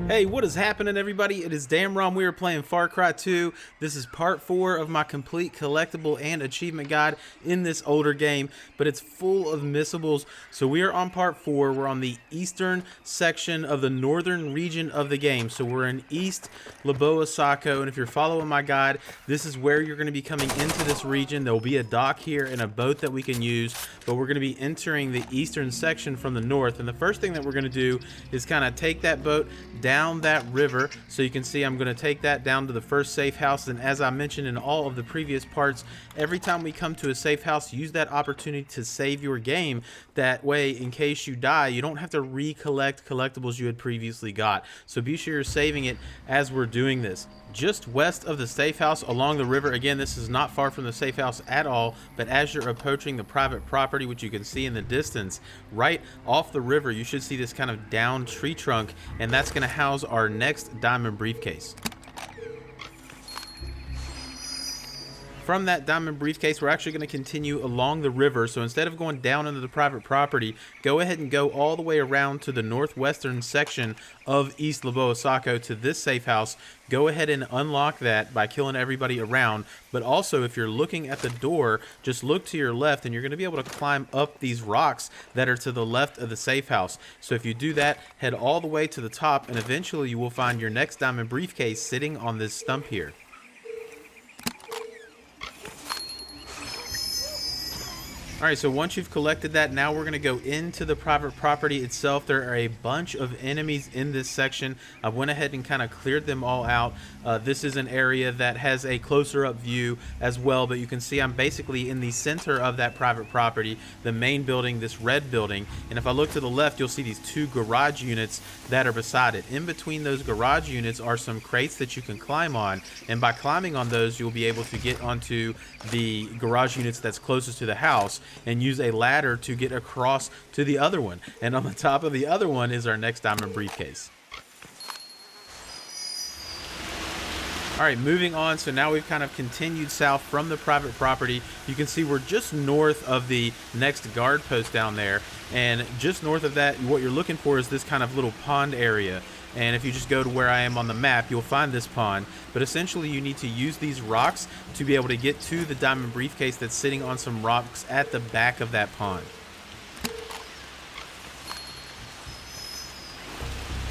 Hey, what is happening, everybody? It is Damron. We are playing Far Cry 2. This is part 4 of my complete collectible and achievement guide in this older game, but it's full of missables. So we are on part 4. We're on the eastern section of the northern region of the game. So we're in East Leboa-Sako, and if you're following my guide, this is where you're going to be coming into this region. There will be a dock here and a boat that we can use, but we're going to be entering the eastern section from the north. And the first thing that we're going to do is kind of take that boat down that river. So you can see I'm going to take that down to the first safe house, and as I mentioned in all of the previous parts, every time we come to a safe house, use that opportunity to save your game. That way, in case you die, you don't have to recollect collectibles you had previously got. So be sure you're saving it as we're doing this. Just west of the safe house along the river, again, this is not far from the safe house at all, but as you're approaching the private property, which you can see in the distance, right off the river, you should see this kind of down tree trunk, and that's going to house our next diamond briefcase. From that diamond briefcase, we're actually going to continue along the river. So instead of going down into the private property, go ahead and go all the way around to the northwestern section of East Leboa-Sako to this safe house. Go ahead and unlock that by killing everybody around. But also, if you're looking at the door, just look to your left and you're going to be able to climb up these rocks that are to the left of the safe house. So if you do that, head all the way to the top, and eventually you will find your next diamond briefcase sitting on this stump here. Alright, so once you've collected that, now we're going to go into the private property itself. There are a bunch of enemies in this section. I went ahead and kind of cleared them all out. This is an area that has a closer up view as well, but you can see I'm basically in the center of that private property, the main building, this red building. And if I look to the left, you'll see these two garage units that are beside it. In between those garage units are some crates that you can climb on, and by climbing on those, you'll be able to get onto the garage units that's closest to the house and use a ladder to get across to the other one. And on the top of the other one is our next diamond briefcase. Alright, moving on. So now we've kind of continued south from the private property. You can see we're just north of the next guard post down there. And just north of that, what you're looking for is this kind of little pond area. And if you just go to where I am on the map, you'll find this pond. But essentially, you need to use these rocks to be able to get to the diamond briefcase that's sitting on some rocks at the back of that pond.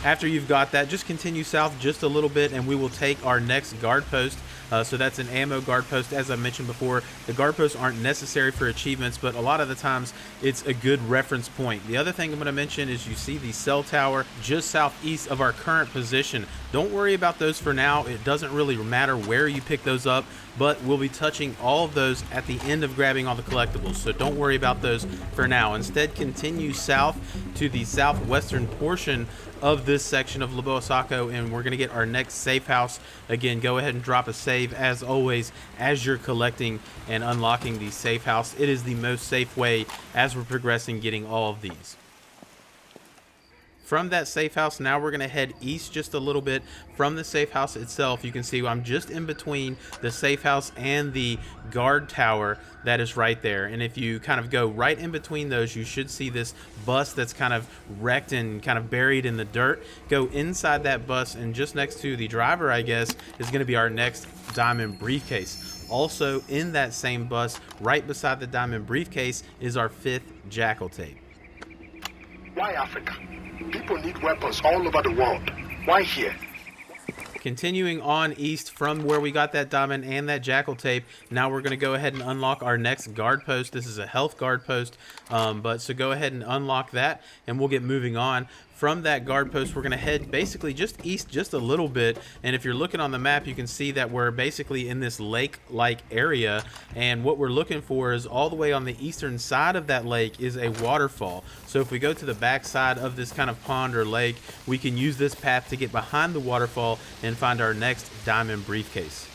After you've got that, just continue south just a little bit and we will take our next guard post. So that's an ammo guard post. As I mentioned before, the guard posts aren't necessary for achievements, but a lot of the times it's a good reference point. The other thing I'm going to mention is you see the cell tower just southeast of our current position. Don't worry about those for now. It doesn't really matter where you pick those up, but we'll be touching all of those at the end of grabbing all the collectibles. So don't worry about those for now. Instead, continue south to the southwestern portion of this section of Leboa-Sako, and we're going to get our next safe house. Again, go ahead and drop a save as always as you're collecting and unlocking the safe house. It is the most safe way as we're progressing getting all of these. From that safe house, now we're going to head east just a little bit from the safe house itself. You can see I'm just in between the safe house and the guard tower that is right there. And if you kind of go right in between those, you should see this bus that's kind of wrecked and kind of buried in the dirt. Go inside that bus, and just next to the driver, I guess, is going to be our next diamond briefcase. Also in that same bus, right beside the diamond briefcase, is our 5th Jackal Tape. Why Africa? People need weapons all over the world. Why here? Continuing on east from where we got that diamond and that Jackal Tape, now we're going to go ahead and unlock our next guard post. This is a health guard post, so go ahead and unlock that and we'll get moving on. From that guard post, we're going to head basically just east just a little bit, and if you're looking on the map, you can see that we're basically in this lake-like area, and what we're looking for is all the way on the eastern side of that lake is a waterfall. So if we go to the back side of this kind of pond or lake, we can use this path to get behind the waterfall and find our next diamond briefcase.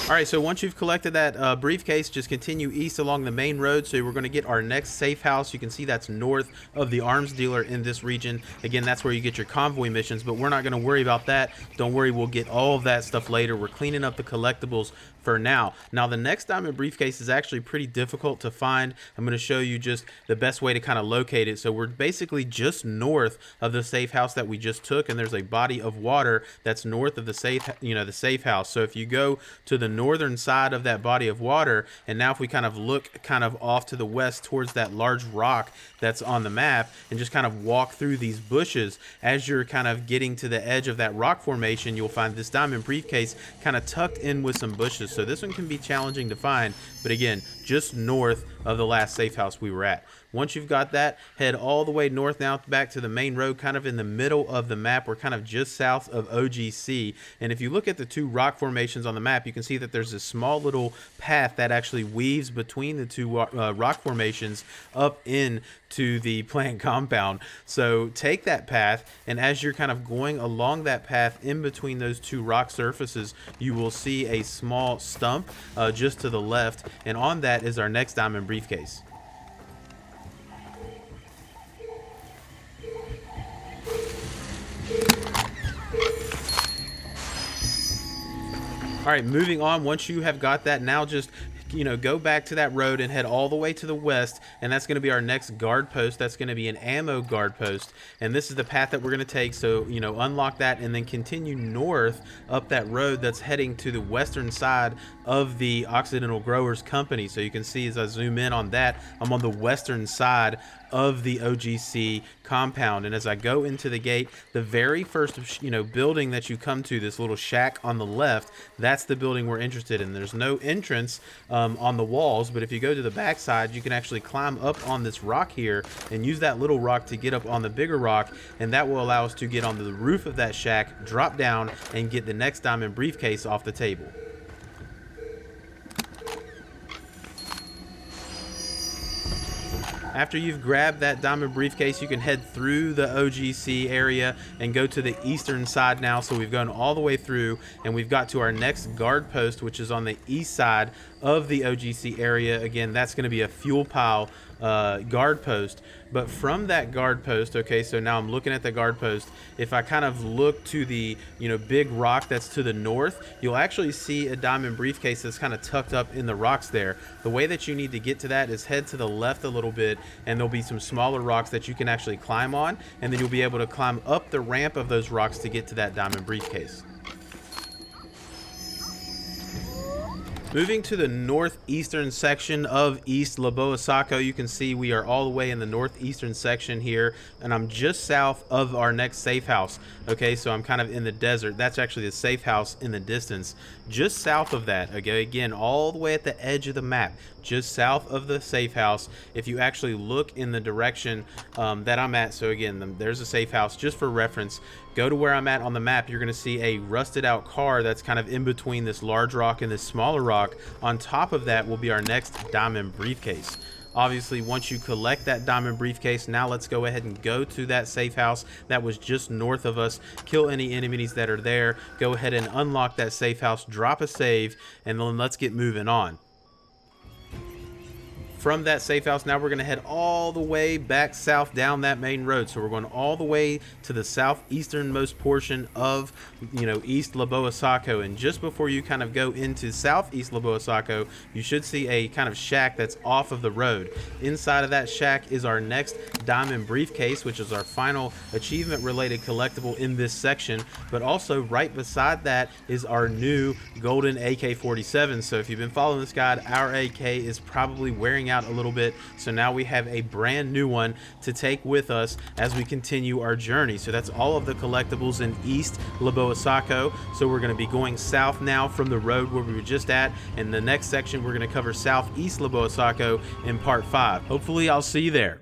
All right, so once you've collected that briefcase, just continue east along the main road. So we're going to get our next safe house. You can see that's north of the arms dealer in this region. Again, that's where you get your convoy missions, but we're not going to worry about that. Don't worry, we'll get all of that stuff later. We're cleaning up the collectibles for now. Now the next diamond briefcase is actually pretty difficult to find. I'm going to show you just the best way to kind of locate it. So we're basically just north of the safe house that we just took, and there's a body of water that's north of the safe house. So if you go to the northern side of that body of water, and now if we kind of look kind of off to the west towards that large rock that's on the map, and just kind of walk through these bushes, as you're kind of getting to the edge of that rock formation, you'll find this diamond briefcase kind of tucked in with some bushes. So this one can be challenging to find, but again, just north of the last safe house we were at. Once you've got that, head all the way north now back to the main road, kind of in the middle of the map. We're kind of just south of OGC. And if you look at the two rock formations on the map, you can see that there's a small little path that actually weaves between the two rock formations up into the plant compound. So take that path, and as you're kind of going along that path in between those two rock surfaces, you will see a small stump just to the left, and on that is our next diamond briefcase. All right, moving on. Once you have got that, now just go back to that road and head all the way to the west, and that's going to be our next guard post. That's going to be an ammo guard post, and this is the path that we're going to take. So unlock that and then continue north up that road that's heading to the western side of the Occidental Growers Company. So you can see as I zoom in on that, I'm on the western side of the OGC compound, and as I go into the gate, the very first building that you come to, this little shack on the left, that's the building we're interested in. There's no entrance on the walls, but if you go to the back side, you can actually climb up on this rock here and use that little rock to get up on the bigger rock, and that will allow us to get onto the roof of that shack, drop down, and get the next diamond briefcase off the table. After you've grabbed that diamond briefcase, you can head through the OGC area and go to the eastern side now. So we've gone all the way through, and we've got to our next guard post, which is on the east side of the OGC area. Again, that's going to be a fuel pile guard post. But from that guard post, okay, so now I'm looking at the guard post. If I kind of look to the big rock that's to the north, you'll actually see a diamond briefcase that's kind of tucked up in the rocks there. The way that you need to get to that is head to the left a little bit, and there'll be some smaller rocks that you can actually climb on, and then you'll be able to climb up the ramp of those rocks to get to that diamond briefcase. Moving to the northeastern section of East Leboa-Sako, you can see we are all the way in the northeastern section here, and I'm just south of our next safe house. Okay, so I'm kind of in the desert. That's actually the safe house in the distance. Just south of that, okay, again, all the way at the edge of the map, just south of the safe house. If you actually look in the direction that I'm at, so again, there's a safe house. Just for reference, go to where I'm at on the map, you're going to see a rusted out car that's kind of in between this large rock and this smaller rock. On top of that will be our next diamond briefcase. Obviously, once you collect that diamond briefcase, now let's go ahead and go to that safe house that was just north of us, kill any enemies that are there, go ahead and unlock that safe house, drop a save, and then let's get moving on. From that safe house, now we're going to head all the way back south down that main road. So we're going all the way to the southeasternmost portion of, East Leboa-Sako. And just before you kind of go into southeast Leboa-Sako, you should see a kind of shack that's off of the road. Inside of that shack is our next diamond briefcase, which is our final achievement-related collectible in this section. But also right beside that is our new golden AK-47. So if you've been following this guide, our AK is probably wearing out a little bit, so now we have a brand new one to take with us as we continue our journey. So that's all of the collectibles in East Leboa-Sako. So we're going to be going south now from the road where we were just at. In the next section, we're going to cover southeast Leboa-Sako in part 5. Hopefully I'll see you there.